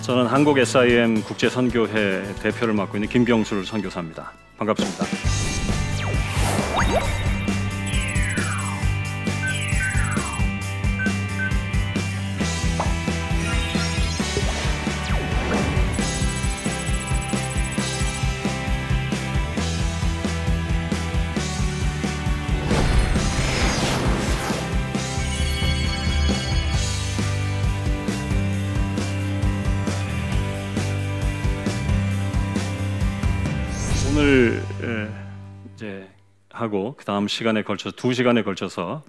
저는 한국 SIM 국제선교회 대표를 맡고 있는 김경술 선교사입니다. 반갑습니다. 오늘 이제 하고 그 다음 시간에 걸쳐서 2시간에 걸쳐서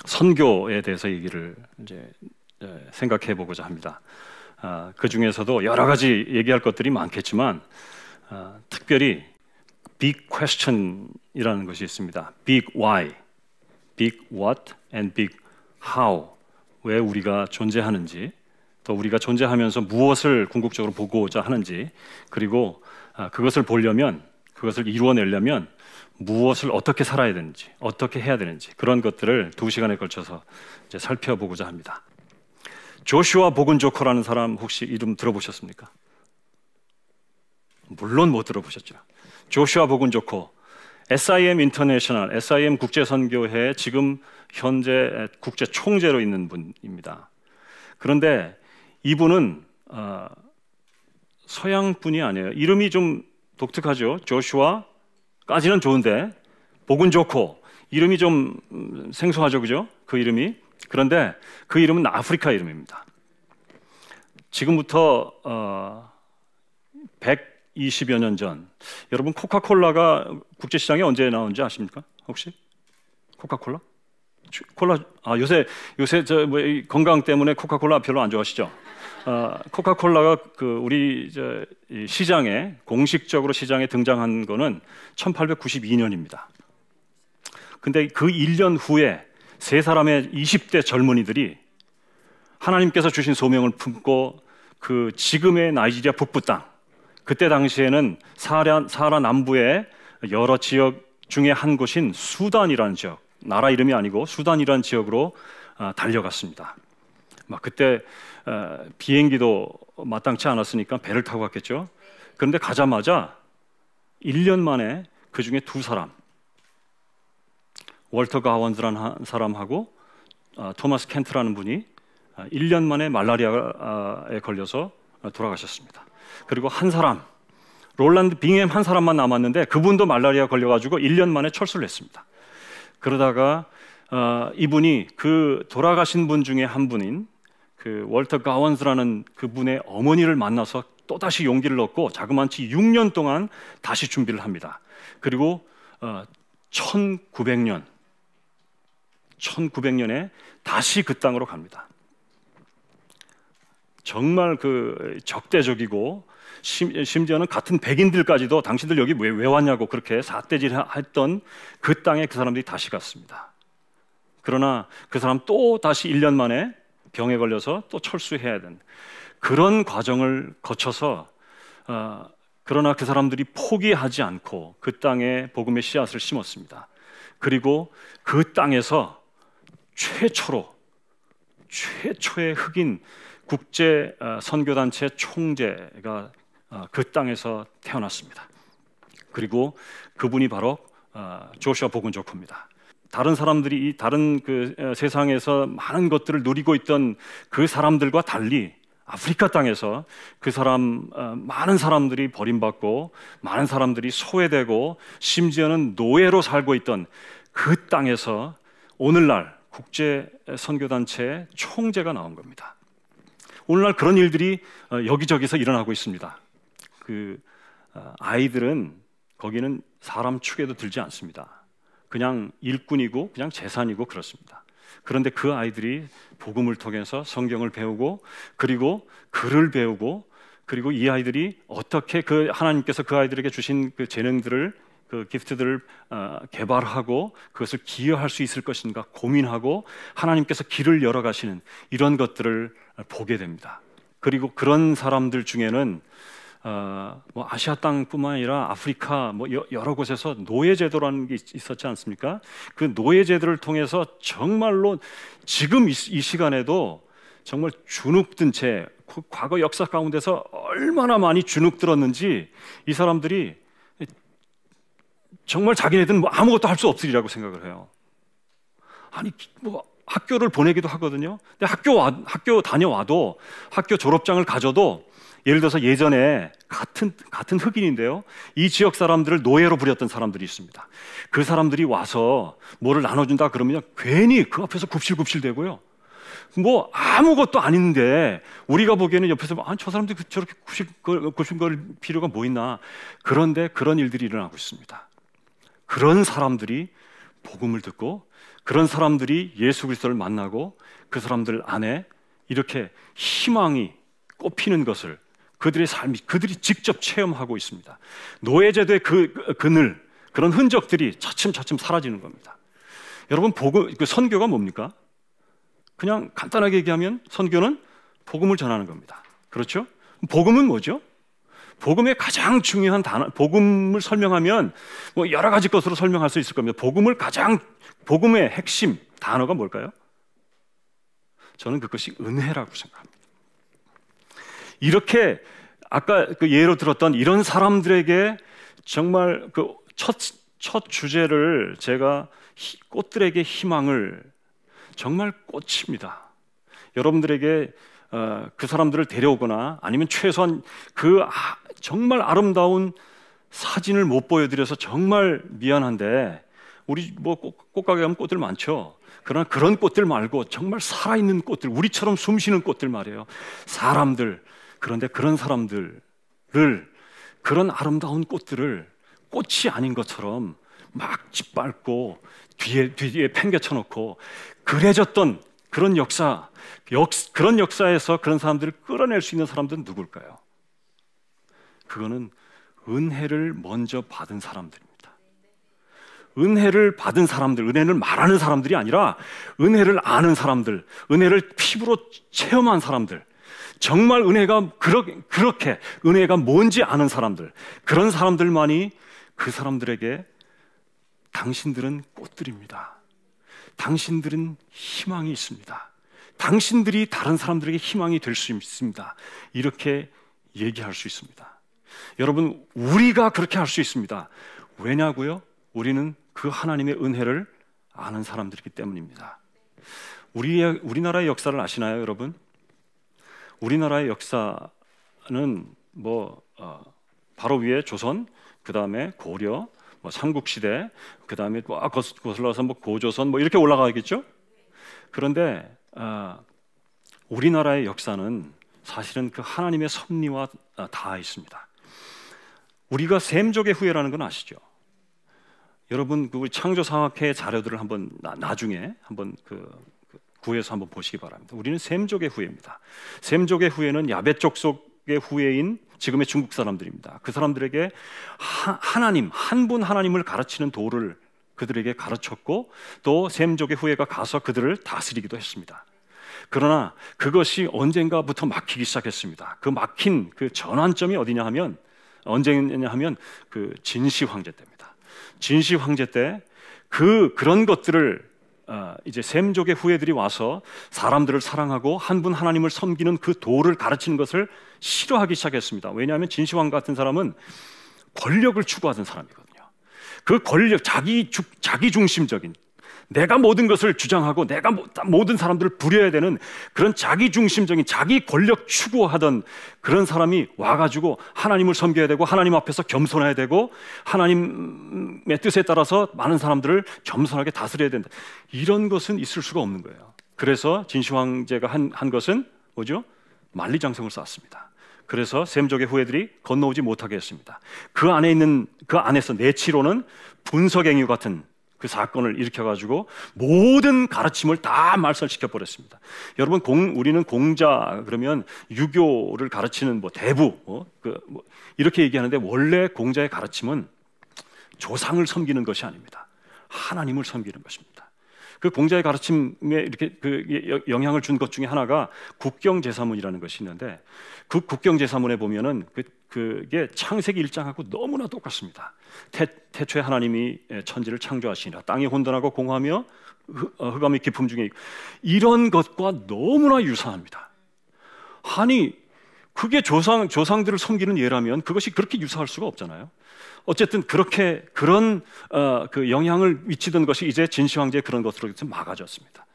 선교에 대해서 얘기를 이제 생각해 보고자 합니다. 그 중에서도 여러 가지 얘기할 것들이 많겠지만 특별히 big question이라는 것이 있습니다. big why, big what, and big how. 왜 우리가 존재하는지, 또 우리가 존재하면서 무엇을 궁극적으로 보고자 하는지, 그리고 그것을 보려면, 그것을 이루어내려면 무엇을 어떻게 살아야 되는지, 어떻게 해야 되는지, 그런 것들을 2시간에 걸쳐서 이제 살펴보고자 합니다. 조슈아 보근조커라는 사람 혹시 이름 들어보셨습니까? 물론 못 들어보셨죠. 조슈아 보근조커, SIM 인터내셔널, SIM 국제선교회 지금 현재 국제 총재로 있는 분입니다. 그런데 이분은 서양 분이 아니에요. 이름이 좀 독특하죠. 조슈아까지는 좋은데 보근조커 이름이 좀 생소하죠, 그죠? 그 이름이. 그런데 그 이름은 아프리카 이름입니다. 지금부터 120여 년 전, 여러분 코카콜라가 국제시장에 언제 나온지 아십니까? 혹시? 코카콜라? 요새 건강 때문에 코카콜라 별로 안 좋아하시죠? 코카콜라가 우리 시장에 공식적으로 시장에 등장한 거는 1892년입니다. 근데 그 1년 후에 세 사람의 20대 젊은이들이 하나님께서 주신 소명을 품고 그 지금의 나이지리아 북부 땅, 그때 당시에는 사하라 남부의 여러 지역 중에 한 곳인 수단이라는 지역, 나라 이름이 아니고 수단이라는 지역으로 달려갔습니다. 그때 비행기도 마땅치 않았으니까 배를 타고 갔겠죠. 그런데 가자마자 1년 만에 그 중에 2사람, 월터 가원즈라는 사람하고 토마스 켄트라는 분이 1년 만에 말라리아에 걸려서 돌아가셨습니다. 그리고 한 사람, 롤란드 빙햄 한 사람만 남았는데 그분도 말라리아 걸려가지고 1년 만에 철수를 했습니다. 그러다가 이분이 그 돌아가신 분 중에 한 분인 그 월터 가원즈라는 그분의 어머니를 만나서 또다시 용기를 얻고 자그마치 6년 동안 다시 준비를 합니다. 그리고 1900년에 다시 그 땅으로 갑니다. 정말 그 적대적이고 심지어는 같은 백인들까지도 당신들 여기 왜 왔냐고 그렇게 삿대질했던 그 땅에 그 사람들이 다시 갔습니다. 그러나 그 사람 또 다시 1년 만에 병에 걸려서 또 철수해야 되는 그런 과정을 거쳐서 그러나 그 사람들이 포기하지 않고 그 땅에 복음의 씨앗을 심었습니다. 그리고 그 땅에서 최초의 흑인 국제 선교단체 총재가 그 땅에서 태어났습니다. 그리고 그분이 바로 조슈아 보근조커입니다. 다른 사람들이 다른 그 세상에서 많은 것들을 누리고 있던 그 사람들과 달리 아프리카 땅에서 그 사람 많은 사람들이 버림받고 많은 사람들이 소외되고 심지어는 노예로 살고 있던 그 땅에서 오늘날 국제 선교단체 총재가 나온 겁니다. 오늘날 그런 일들이 여기저기서 일어나고 있습니다. 아이들은 거기는 사람 축에도 들지 않습니다. 그냥 일꾼이고 그냥 재산이고 그렇습니다. 그런데 그 아이들이 복음을 통해서 성경을 배우고 그리고 글을 배우고 그리고 이 아이들이 어떻게 그 하나님께서 그 아이들에게 주신 그 재능들을 그 기프트들을 개발하고 그것을 기여할 수 있을 것인가 고민하고 하나님께서 길을 열어가시는 이런 것들을 보게 됩니다. 그리고 그런 사람들 중에는 아시아 땅뿐만 아니라 아프리카 여러 곳에서 노예제도라는 게 있었지 않습니까? 그 노예제도를 통해서 정말로 지금 이 시간에도 정말 주눅든 채 과거 역사 가운데서 얼마나 많이 주눅들었는지 이 사람들이 정말 자기네들은 뭐 아무것도 할 수 없으리라고 생각을 해요. 아니 뭐 학교를 보내기도 하거든요. 근데 학교 다녀와도 학교 졸업장을 가져도 예를 들어서 예전에 같은 흑인인데요, 이 지역 사람들을 노예로 부렸던 사람들이 있습니다. 그 사람들이 와서 뭐를 나눠준다 그러면 괜히 그 앞에서 굽실굽실대고요. 뭐 아무것도 아닌데 우리가 보기에는 옆에서 아니 저 사람들이 저렇게 굽실거릴 필요가 뭐 있나. 그런데 그런 일들이 일어나고 있습니다. 그런 사람들이 복음을 듣고 그런 사람들이 예수 그리스도를 만나고 그 사람들 안에 이렇게 희망이 꽃피는 것을 그들의 삶이 그들이 직접 체험하고 있습니다. 노예제도의 그늘, 그런 흔적들이 차츰차츰 사라지는 겁니다. 여러분, 복음, 선교가 뭡니까? 그냥 간단하게 얘기하면 선교는 복음을 전하는 겁니다. 그렇죠? 복음은 뭐죠? 복음의 가장 중요한 단어, 복음을 설명하면 뭐 여러 가지 것으로 설명할 수 있을 겁니다. 복음의 핵심 단어가 뭘까요? 저는 그것이 은혜라고 생각합니다. 이렇게 아까 그 예로 들었던 이런 사람들에게 정말 그 첫 주제를 제가 꽃들에게 희망을, 정말 꽃입니다. 여러분들에게 그 사람들을 데려오거나 아니면 최소한 정말 아름다운 사진을 못 보여드려서 정말 미안한데, 우리 뭐 꽃가게 가면 꽃들 많죠. 그러나 그런 꽃들 말고 정말 살아있는 꽃들, 우리처럼 숨쉬는 꽃들 말이에요. 사람들. 그런데 그런 사람들을, 그런 아름다운 꽃들을 꽃이 아닌 것처럼 막 짓밟고 뒤에 팽개쳐놓고 그래졌던 그런 그런 역사에서 그런 사람들을 끌어낼 수 있는 사람들은 누굴까요? 그거는 은혜를 먼저 받은 사람들입니다. 은혜를 받은 사람들, 은혜를 말하는 사람들이 아니라 은혜를 아는 사람들, 은혜를 피부로 체험한 사람들, 정말 은혜가 그렇게 은혜가 뭔지 아는 사람들, 그런 사람들만이 그 사람들에게 당신들은 꽃들입니다. 당신들은 희망이 있습니다. 당신들이 다른 사람들에게 희망이 될 수 있습니다. 이렇게 얘기할 수 있습니다. 여러분, 우리가 그렇게 할 수 있습니다. 왜냐고요? 우리는 그 하나님의 은혜를 아는 사람들이기 때문입니다. 우리나라의 역사를 아시나요, 여러분? 우리나라의 역사는 바로 위에 조선, 그 다음에 고려, 삼국시대, 그 다음에 거슬러서 고조선 이렇게 올라가겠죠? 그런데 우리나라의 역사는 사실은 그 하나님의 섭리와 닿아 있습니다. 우리가 셈족의 후예라는 건 아시죠? 여러분, 그 창조사학회 자료들을 한번 나중에 한번 구해서 한번 보시기 바랍니다. 우리는 셈족의 후예입니다. 셈족의 후예는 야벳 족속의 후예인 지금의 중국 사람들입니다. 그 사람들에게 하나님, 한 분 하나님을 가르치는 도를 그들에게 가르쳤고, 또 셈족의 후예가 가서 그들을 다스리기도 했습니다. 그러나 그것이 언젠가부터 막히기 시작했습니다. 그 막힌 그 전환점이 어디냐 하면, 언제냐 하면 그 진시 황제 때입니다. 진시 황제 때 그런 것들을 이제 셈족의 후예들이 와서 사람들을 사랑하고 한 분 하나님을 섬기는 그 도를 가르치는 것을 싫어하기 시작했습니다. 왜냐하면 진시황 같은 사람은 권력을 추구하던 사람이거든요. 그 권력, 자기 중심적인, 내가 모든 것을 주장하고 내가 모든 사람들을 부려야 되는 그런 자기 중심적인, 자기 권력 추구하던 그런 사람이 와가지고 하나님을 섬겨야 되고 하나님 앞에서 겸손해야 되고 하나님의 뜻에 따라서 많은 사람들을 겸손하게 다스려야 된다. 이런 것은 있을 수가 없는 거예요. 그래서 진시 황제가 한 것은 뭐죠? 만리장성을 쌓았습니다. 그래서 셈족의 후예들이 건너오지 못하게 했습니다. 그 안에서 내치로는 분석행위 같은 그 사건을 일으켜가지고 모든 가르침을 다 말살시켜 버렸습니다. 여러분, 우리는 공자 그러면 유교를 가르치는 대부 이렇게 얘기하는데, 원래 공자의 가르침은 조상을 섬기는 것이 아닙니다. 하나님을 섬기는 것입니다. 그 공자의 가르침에 이렇게 영향을 준 것 중에 하나가 국경제사문이라는 것이 있는데, 그 국경제사문에 보면은 그 그게 창세기 1장하고 너무나 똑같습니다. 태초에 하나님이 천지를 창조하시니라 땅이 혼돈하고 공허하며 흑암의 깊음 중에 이런 것과 너무나 유사합니다. 아니 그게 조상들을 섬기는 예라면 그것이 그렇게 유사할 수가 없잖아요. 어쨌든 그런 그 영향을 미치던 것이 이제 진시황제의 그런 것으로 막아졌습니다.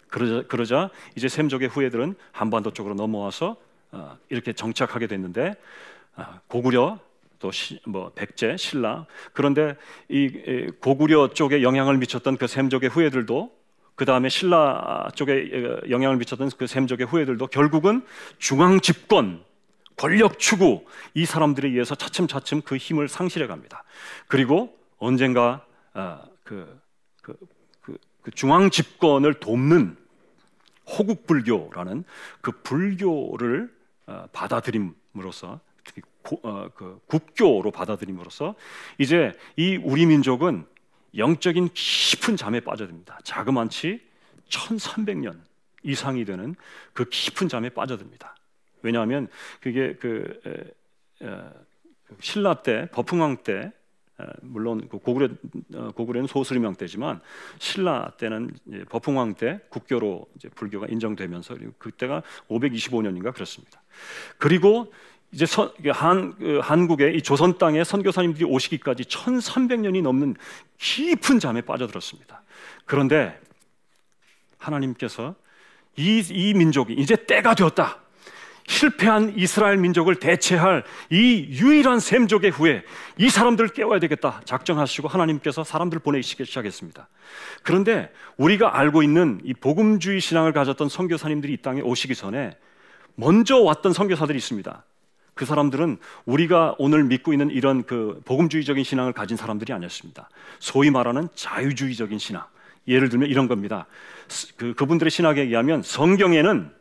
그러자 이제 셈족의 후예들은 한반도 쪽으로 넘어와서 이렇게 정착하게 됐는데 고구려 또 백제, 신라 그런데 이 고구려 쪽에 영향을 미쳤던 그 셈족의 후예들도 그 다음에 신라 쪽에 영향을 미쳤던 그 셈족의 후예들도 결국은 중앙 집권, 권력 추구 이 사람들에 의해서 차츰차츰 그 힘을 상실해 갑니다. 그리고 언젠가 그 중앙 집권을 돕는 호국불교라는 그 불교를 받아들임으로써 그 국교로 받아들임으로써 이제 이 우리 민족은 영적인 깊은 잠에 빠져듭니다. 자그만치 1300년 이상이 되는 그 깊은 잠에 빠져듭니다. 왜냐하면 그게 신라 때 버풍왕 때 물론 고구려는 소수림왕 때지만 신라 때는 버풍왕 때 국교로 이제 불교가 인정되면서 그때가 525년인가 그렇습니다. 그리고 이제 한국의 이 조선 땅에 선교사님들이 오시기까지 1300년이 넘는 깊은 잠에 빠져들었습니다. 그런데 하나님께서 이 민족이 이제 때가 되었다. 실패한 이스라엘 민족을 대체할 이 유일한 셈족의 후예 이 사람들을 깨워야 되겠다 작정하시고 하나님께서 사람들을 보내시기 시작했습니다. 그런데 우리가 알고 있는 이 복음주의 신앙을 가졌던 선교사님들이 이 땅에 오시기 전에 먼저 왔던 선교사들이 있습니다. 그 사람들은 우리가 오늘 믿고 있는 이런 그 복음주의적인 신앙을 가진 사람들이 아니었습니다. 소위 말하는 자유주의적인 신앙. 예를 들면 이런 겁니다. 그분들의 신학에 의하면 성경은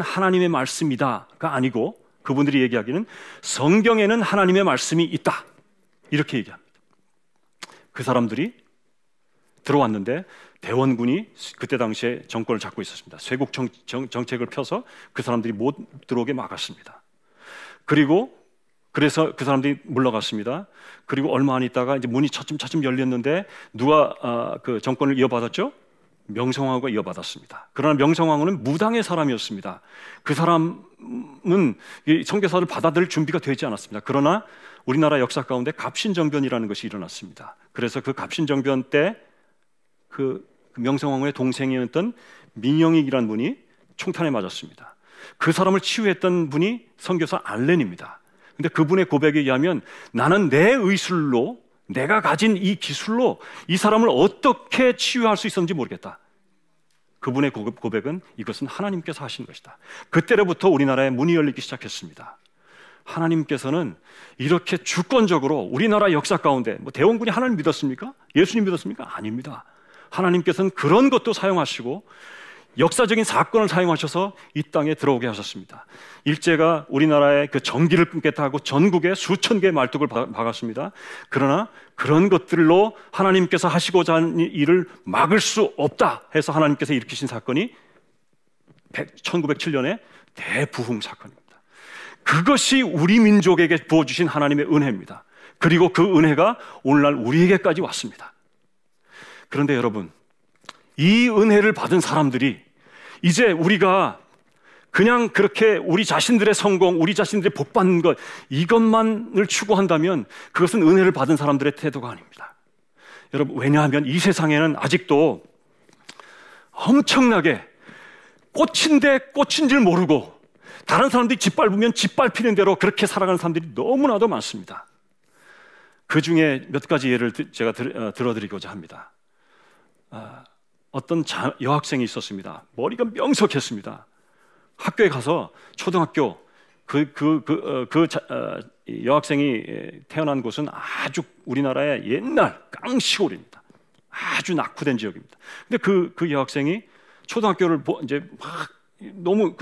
하나님의 말씀이다가 아니고 그분들이 얘기하기는 성경에는 하나님의 말씀이 있다 이렇게 얘기합니다. 그 사람들이 들어왔는데 대원군이 그때 당시에 정권을 잡고 있었습니다. 쇄국 정책을 펴서 그 사람들이 못 들어오게 막았습니다. 그래서 그 사람들이 물러갔습니다. 그리고 얼마 안 있다가 이제 문이 차츰 열렸는데 누가 그 정권을 이어받았죠? 명성황후가 이어받았습니다. 그러나 명성황후는 무당의 사람이었습니다. 그 사람은 이 선교사를 받아들일 준비가 되지 않았습니다. 그러나 우리나라 역사 가운데 갑신정변이라는 것이 일어났습니다. 그래서 그 갑신정변 때 그 명성황후의 동생이었던 민영익이라는 분이 총탄에 맞았습니다. 그 사람을 치유했던 분이 선교사 알렌입니다. 근데 그분의 고백에 의하면 나는 내 의술로 내가 가진 이 기술로 이 사람을 어떻게 치유할 수 있었는지 모르겠다. 그분의 고백은 이것은 하나님께서 하신 것이다. 그때로부터 우리나라에 문이 열리기 시작했습니다. 하나님께서는 이렇게 주권적으로 우리나라 역사 가운데 대원군이 하나님 믿었습니까? 예수님 믿었습니까? 아닙니다. 하나님께서는 그런 것도 사용하시고 역사적인 사건을 사용하셔서 이 땅에 들어오게 하셨습니다. 일제가 우리나라의 그 전기를 끊겠다 하고 전국에 수천 개의 말뚝을 박았습니다. 그러나 그런 것들로 하나님께서 하시고자 하는 일을 막을 수 없다 해서 하나님께서 일으키신 사건이 1907년에 대부흥 사건입니다. 그것이 우리 민족에게 부어주신 하나님의 은혜입니다. 그리고 그 은혜가 오늘날 우리에게까지 왔습니다. 그런데 여러분, 이 은혜를 받은 사람들이 이제 우리가 그냥 그렇게 우리 자신들의 성공, 우리 자신들의 복 받는 것 이것만을 추구한다면 그것은 은혜를 받은 사람들의 태도가 아닙니다. 여러분, 왜냐하면 이 세상에는 아직도 엄청나게 꽃인데 꽃인 줄 모르고 다른 사람들이 짓밟으면 짓밟히는 대로 그렇게 살아가는 사람들이 너무나도 많습니다. 그 중에 몇 가지 예를 제가 들어드리고자 합니다. 어떤 여학생이 있었습니다. 머리가 명석했습니다. 학교에 가서 초등학교 여학생이 태어난 곳은 아주 우리나라의 옛날 깡시골입니다. 아주 낙후된 지역입니다. 근데 그 여학생이 초등학교를 이제 막 너무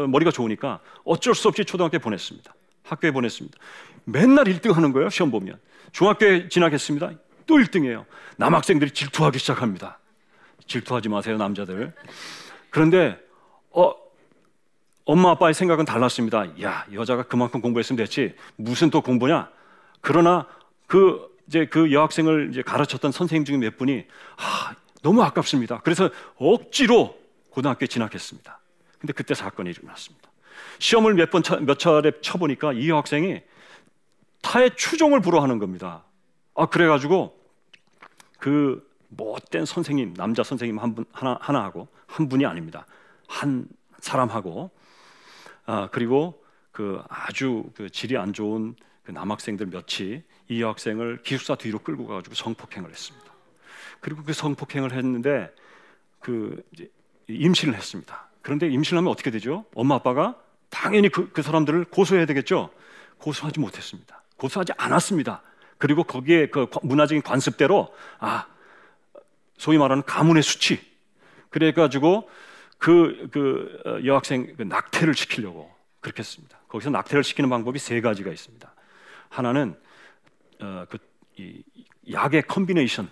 머리가 좋으니까 어쩔 수 없이 초등학교에 보냈습니다. 학교에 보냈습니다. 맨날 1등 하는 거예요. 시험 보면. 중학교에 진학했습니다. 또 1등이에요. 남학생들이 질투하기 시작합니다. 질투하지 마세요, 남자들. 그런데 엄마 아빠의 생각은 달랐습니다. 야, 여자가 그만큼 공부했으면 됐지 무슨 또 공부냐. 그러나 그 여학생을 이제 가르쳤던 선생님 중에 몇 분이 너무 아깝습니다. 그래서 억지로 고등학교에 진학했습니다. 근데 그때 사건이 일어났습니다. 시험을 몇 차례 쳐보니까 이 여학생이 타의 추종을 불허하는 겁니다. 그래가지고 그 못된 선생님, 남자 선생님 하나하고 한 분이 아닙니다. 한 사람하고 그리고 그 아주 그 질이 안 좋은 그 남학생들 몇이 이 여학생을 기숙사 뒤로 끌고 가가지고 성폭행을 했습니다. 그리고 그 성폭행을 했는데 그 이제 임신을 했습니다. 그런데 임신을 하면 어떻게 되죠? 엄마 아빠가 당연히 그 사람들을 고소해야 되겠죠. 고소하지 못했습니다. 고소하지 않았습니다. 그리고 거기에 그 문화적인 관습대로 소위 말하는 가문의 수치, 그래가지고 그 여학생 낙태를 시키려고 그렇게 했습니다. 거기서 낙태를 시키는 방법이 세 가지가 있습니다. 하나는 이 약의 컨비네이션,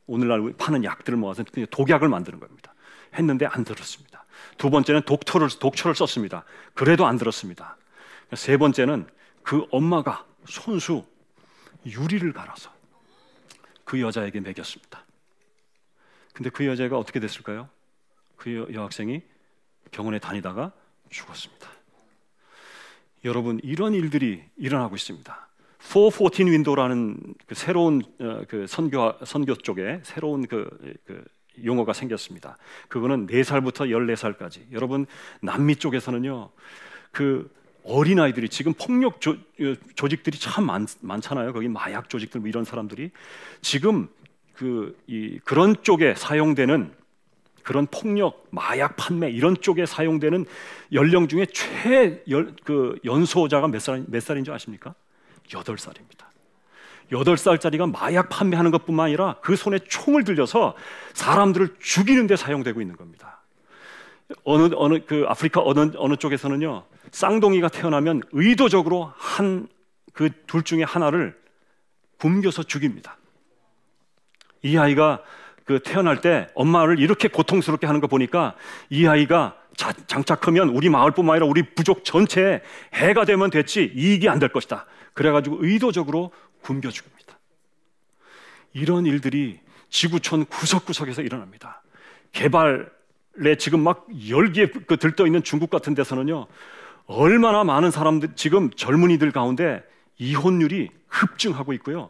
오늘날 파는 약들을 모아서 독약을 만드는 겁니다. 했는데 안 들었습니다. 두 번째는 독초를 썼습니다. 그래도 안 들었습니다. 세 번째는 그 엄마가 손수 유리를 갈아서 그 여자에게 먹였습니다. 근데 그 여자가 어떻게 됐을까요? 그 여학생이 병원에 다니다가 죽었습니다. 여러분, 이런 일들이 일어나고 있습니다. 414 윈도우라는 그 새로운 그 선교 쪽에 새로운 그 용어가 생겼습니다. 그거는 4살부터 14살까지. 여러분, 남미 쪽에서는요, 그 어린아이들이 지금 폭력 조직들이 참 많잖아요. 거기 마약 조직들 뭐 이런 사람들이 지금 그런 쪽에 사용되는 그런 폭력, 마약 판매 이런 쪽에 사용되는 연령 중에 연소자가 몇 살인 줄 아십니까? 8살입니다. 8살짜리가 마약 판매하는 것뿐만 아니라 그 손에 총을 들려서 사람들을 죽이는 데 사용되고 있는 겁니다. 그 아프리카 어느 쪽에서는요, 쌍둥이가 태어나면 의도적으로 그 둘 중에 하나를 굶겨서 죽입니다. 이 아이가 태어날 때 엄마를 이렇게 고통스럽게 하는 거 보니까 이 아이가 장차 크면 우리 마을뿐만 아니라 우리 부족 전체에 해가 되면 됐지 이익이 안 될 것이다. 그래가지고 의도적으로 굶겨 죽입니다. 이런 일들이 지구촌 구석구석에서 일어납니다. 개발에 지금 막 열기에 들떠 있는 중국 같은 데서는요, 얼마나 많은 사람들, 지금 젊은이들 가운데 이혼율이 급증하고 있고요.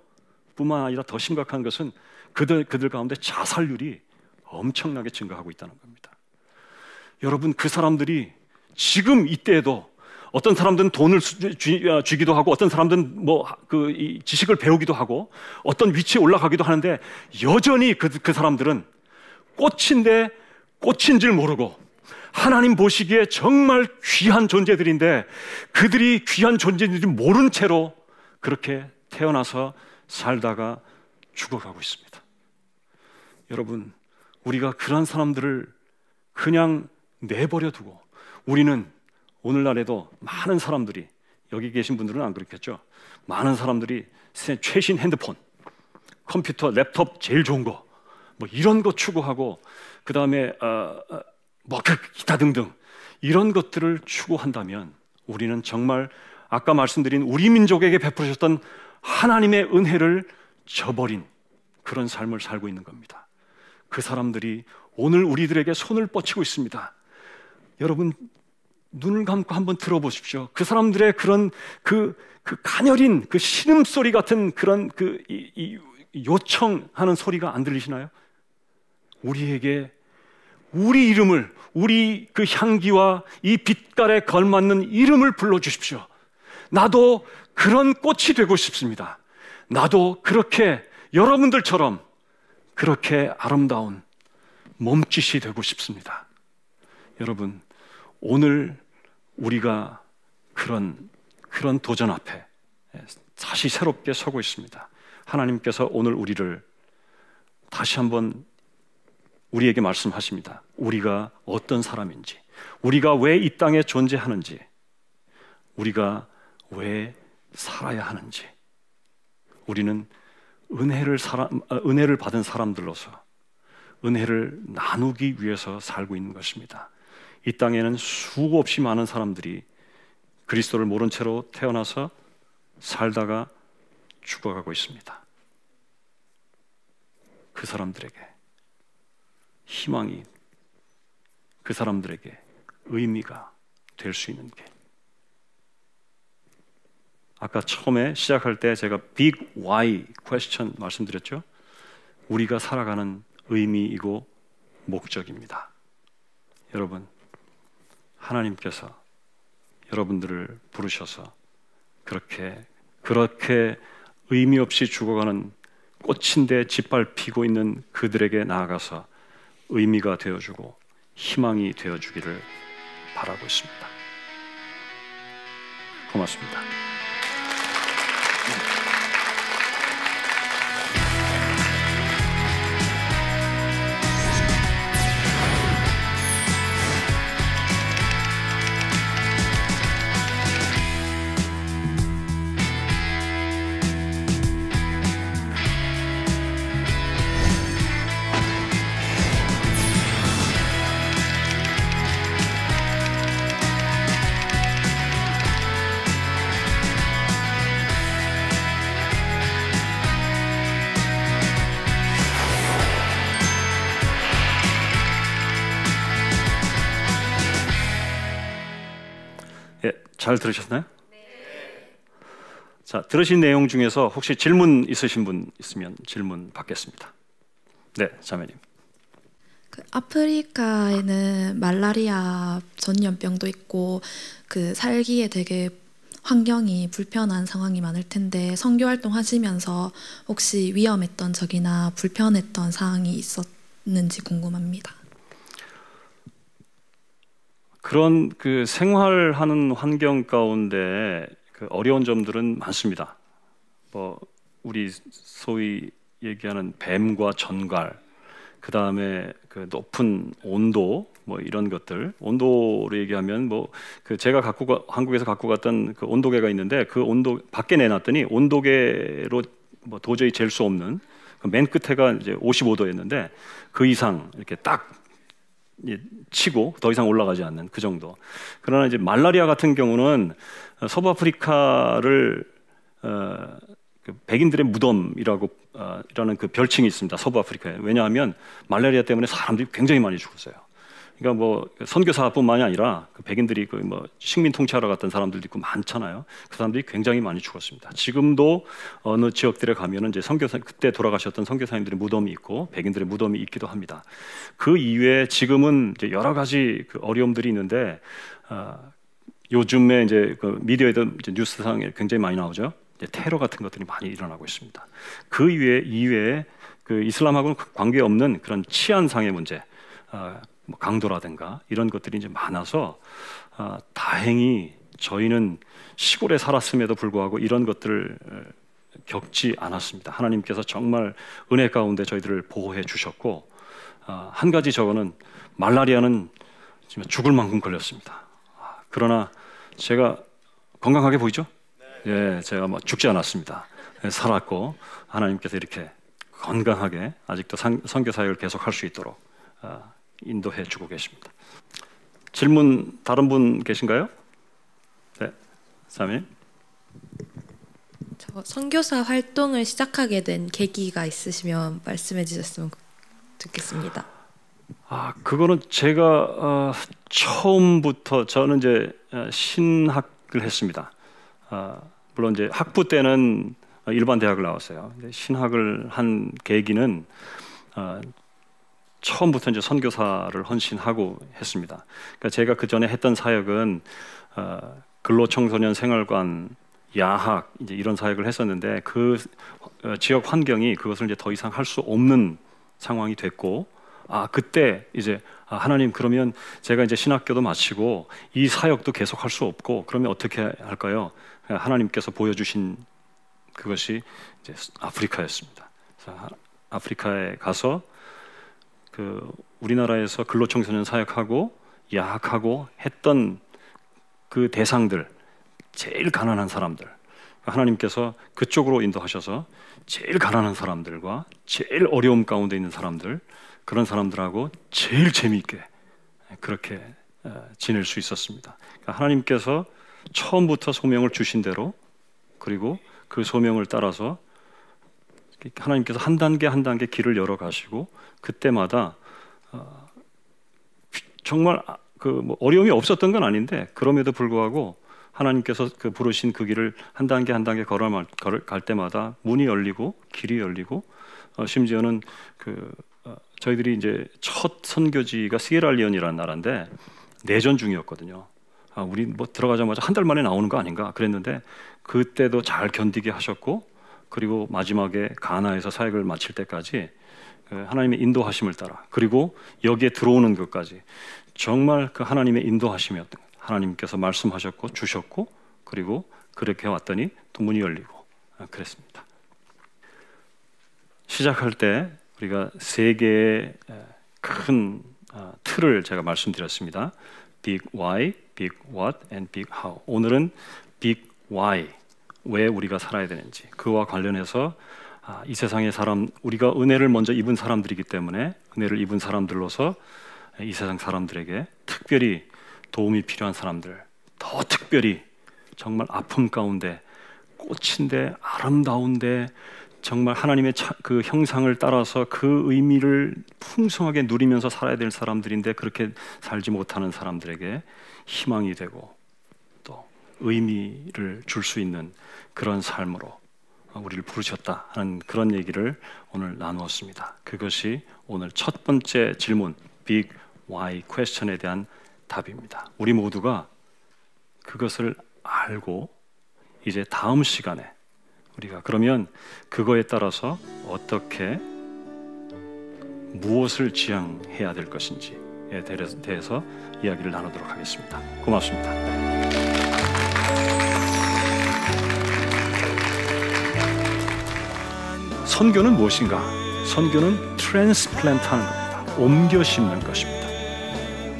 뿐만 아니라 더 심각한 것은 그들 가운데 자살률이 엄청나게 증가하고 있다는 겁니다. 여러분, 그 사람들이 지금 이때에도 어떤 사람들은 돈을 주기도 하고 어떤 사람들은 이 지식을 배우기도 하고 어떤 위치에 올라가기도 하는데 여전히 그 사람들은 꽃인데 꽃인 줄 모르고 하나님 보시기에 정말 귀한 존재들인데 그들이 귀한 존재인지 모른 채로 그렇게 태어나서 살다가 죽어가고 있습니다. 여러분, 우리가 그런 사람들을 그냥 내버려 두고 우리는 오늘날에도 많은 사람들이, 여기 계신 분들은 안 그렇겠죠, 많은 사람들이 최신 핸드폰, 컴퓨터, 랩톱 제일 좋은 거 이런 거 추구하고 그 다음에 기타 등등 이런 것들을 추구한다면 우리는 정말 아까 말씀드린 우리 민족에게 베푸셨던 하나님의 은혜를 저버린 그런 삶을 살고 있는 겁니다. 그 사람들이 오늘 우리들에게 손을 뻗치고 있습니다. 여러분, 눈을 감고 한번 들어보십시오. 그 사람들의 그런 그 가녀린 그 신음소리 같은 그런 이 요청하는 소리가 안 들리시나요? 우리에게 우리 이름을, 우리 그 향기와 이 빛깔에 걸맞는 이름을 불러주십시오. 나도 그런 꽃이 되고 싶습니다. 나도 그렇게 여러분들처럼 그렇게 아름다운 몸짓이 되고 싶습니다. 여러분, 오늘 우리가 그런 도전 앞에 다시 새롭게 서고 있습니다. 하나님께서 오늘 우리를 다시 한번 우리에게 말씀하십니다. 우리가 어떤 사람인지, 우리가 왜 이 땅에 존재하는지, 우리가 왜 살아야 하는지. 우리는 은혜를 받은 사람들로서 은혜를 나누기 위해서 살고 있는 것입니다. 이 땅에는 수없이 많은 사람들이 그리스도를 모른 채로 태어나서 살다가 죽어가고 있습니다. 그 사람들에게 희망이, 그 사람들에게 의미가 될 수 있는 게, 아까 처음에 시작할 때 제가 Big Why question 말씀드렸죠. 우리가 살아가는 의미이고 목적입니다. 여러분, 하나님께서 여러분들을 부르셔서 그렇게 의미 없이 죽어가는 꽃인데 짓밟히고 있는 그들에게 나아가서 의미가 되어주고 희망이 되어주기를 바라고 있습니다. 고맙습니다. 잘 들으셨나요? 네. 자, 들으신 내용 중에서 혹시 질문 있으신 분 있으면 질문 받겠습니다. 네, 자매님. 아프리카에는 말라리아 전염병도 있고 살기에 되게 환경이 불편한 상황이 많을 텐데 선교 활동하시면서 혹시 위험했던 적이나 불편했던 사항이 있었는지 궁금합니다. 그런 생활하는 환경 가운데 어려운 점들은 많습니다. 우리 소위 얘기하는 뱀과 전갈, 그 다음에 높은 온도, 이런 것들. 온도로 얘기하면 제가 한국에서 갖고 갔던 온도계가 있는데 그 온도 밖에 내놨더니 온도계로 도저히 잴 수 없는 맨 끝에가 이제 55도였는데 그 이상 이렇게 딱 치고 더 이상 올라가지 않는 그 정도. 그러나 이제 말라리아 같은 경우는 서부 아프리카를 백인들의 무덤이라고 라는 별칭이 있습니다. 서부 아프리카에. 왜냐하면 말라리아 때문에 사람들이 굉장히 많이 죽었어요. 그러니까 선교사뿐만이 아니라 백인들이 식민 통치하러 갔던 사람들도 있고 많잖아요. 그 사람들이 굉장히 많이 죽었습니다. 지금도 어느 지역들에 가면은 이제 그때 돌아가셨던 선교사님들의 무덤이 있고 백인들의 무덤이 있기도 합니다. 그 이외에 지금은 이제 여러 가지 어려움들이 있는데 요즘에 이제 미디어에도 이제 뉴스상에 굉장히 많이 나오죠. 이제 테러 같은 것들이 많이 일어나고 있습니다. 그 이외에 이슬람하고는 관계없는 그런 치안상의 문제. 강도라든가 이런 것들이 이제 많아서 다행히 저희는 시골에 살았음에도 불구하고 이런 것들을 겪지 않았습니다. 하나님께서 정말 은혜 가운데 저희들을 보호해 주셨고 한 가지 저거는 말라리아는 죽을 만큼 걸렸습니다. 그러나 제가 건강하게 보이죠? 예, 제가 죽지 않았습니다. 살았고 하나님께서 이렇게 건강하게 아직도 선교 사역을 계속 할 수 있도록 인도해 주고 계십니다. 질문 다른 분 계신가요? 네, 사모님. 저 선교사 활동을 시작하게 된 계기가 있으시면 말씀해 주셨으면 좋겠습니다. 그거는 제가 처음부터 저는 이제 신학을 했습니다. 물론 이제 학부 때는 일반 대학을 나왔어요. 신학을 한 계기는 처음부터 이제 선교사를 헌신하고 했습니다. 그러니까 제가 그 전에 했던 사역은 근로청소년 생활관, 야학 이제 이런 사역을 했었는데 그 지역 환경이 그것을 이제 더 이상 할 수 없는 상황이 됐고 그때 이제 하나님 그러면 제가 이제 신학교도 마치고 이 사역도 계속 할 수 없고 그러면 어떻게 할까요? 하나님께서 보여주신 그것이 이제 아프리카였습니다. 그래서 아프리카에 가서 우리나라에서 근로청소년 사역하고 야학하고 했던 그 대상들, 제일 가난한 사람들, 하나님께서 그쪽으로 인도하셔서 제일 가난한 사람들과 제일 어려움 가운데 있는 사람들, 그런 사람들하고 제일 재미있게 그렇게 지낼 수 있었습니다. 그러니까 하나님께서 처음부터 소명을 주신 대로, 그리고 그 소명을 따라서 하나님께서 한 단계 한 단계 길을 열어 가시고, 그때마다 정말 뭐 어려움이 없었던 건 아닌데, 그럼에도 불구하고 하나님께서 그 부르신 그 길을 한 단계 한 단계 갈 때마다 문이 열리고 길이 열리고, 심지어는 저희들이 이제 첫 선교지가 시에라리온이라는 나라인데 내전 중이었거든요. 우리 뭐 들어가자마자 한 달 만에 나오는 거 아닌가 그랬는데, 그때도 잘 견디게 하셨고, 그리고 마지막에 가나에서 사역을 마칠 때까지 하나님의 인도하심을 따라, 그리고 여기에 들어오는 것까지 정말 그 하나님의 인도하심이었던 거예요. 하나님께서 말씀하셨고 주셨고, 그리고 그렇게 왔더니 또 문이 열리고 그랬습니다. 시작할 때 우리가 세 개의 큰 틀을 제가 말씀드렸습니다. Big Why, Big What, and Big How. 오늘은 Big Why, 왜 우리가 살아야 되는지, 그와 관련해서 이 세상의 사람, 우리가 은혜를 먼저 입은 사람들이기 때문에 은혜를 입은 사람들로서 이 세상 사람들에게 특별히 도움이 필요한 사람들, 더 특별히 정말 아픔 가운데 꽃인데 아름다운데 정말 하나님의 그 형상을 따라서 그 의미를 풍성하게 누리면서 살아야 될 사람들인데 그렇게 살지 못하는 사람들에게 희망이 되고 또 의미를 줄 수 있는 그런 삶으로 우리를 부르셨다 하는 그런 얘기를 오늘 나누었습니다. 그것이 오늘 첫 번째 질문, Big Why Question에 대한 답입니다. 우리 모두가 그것을 알고 이제 다음 시간에 우리가 그러면 그거에 따라서 어떻게 무엇을 지향해야 될 것인지에 대해서 이야기를 나누도록 하겠습니다. 고맙습니다. 선교는 무엇인가? 선교는 트랜스플랜트 하는 겁니다. 옮겨 심는 것입니다.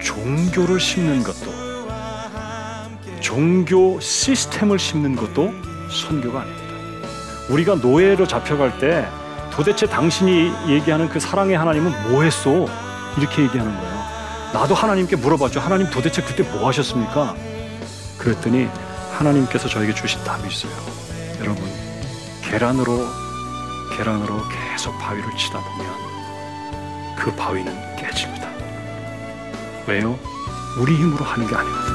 종교를 심는 것도, 종교 시스템을 심는 것도 선교가 아닙니다. 우리가 노예로 잡혀갈 때 도대체 당신이 얘기하는 그 사랑의 하나님은 뭐 했어? 이렇게 얘기하는 거예요. 나도 하나님께 물어봤죠. 하나님 도대체 그때 뭐 하셨습니까? 그랬더니 하나님께서 저에게 주신 답이 있어요. 여러분, 계란으로 계속 바위를 치다 보면 그 바위는 깨집니다. 왜요? 우리 힘으로 하는 게 아니거든요.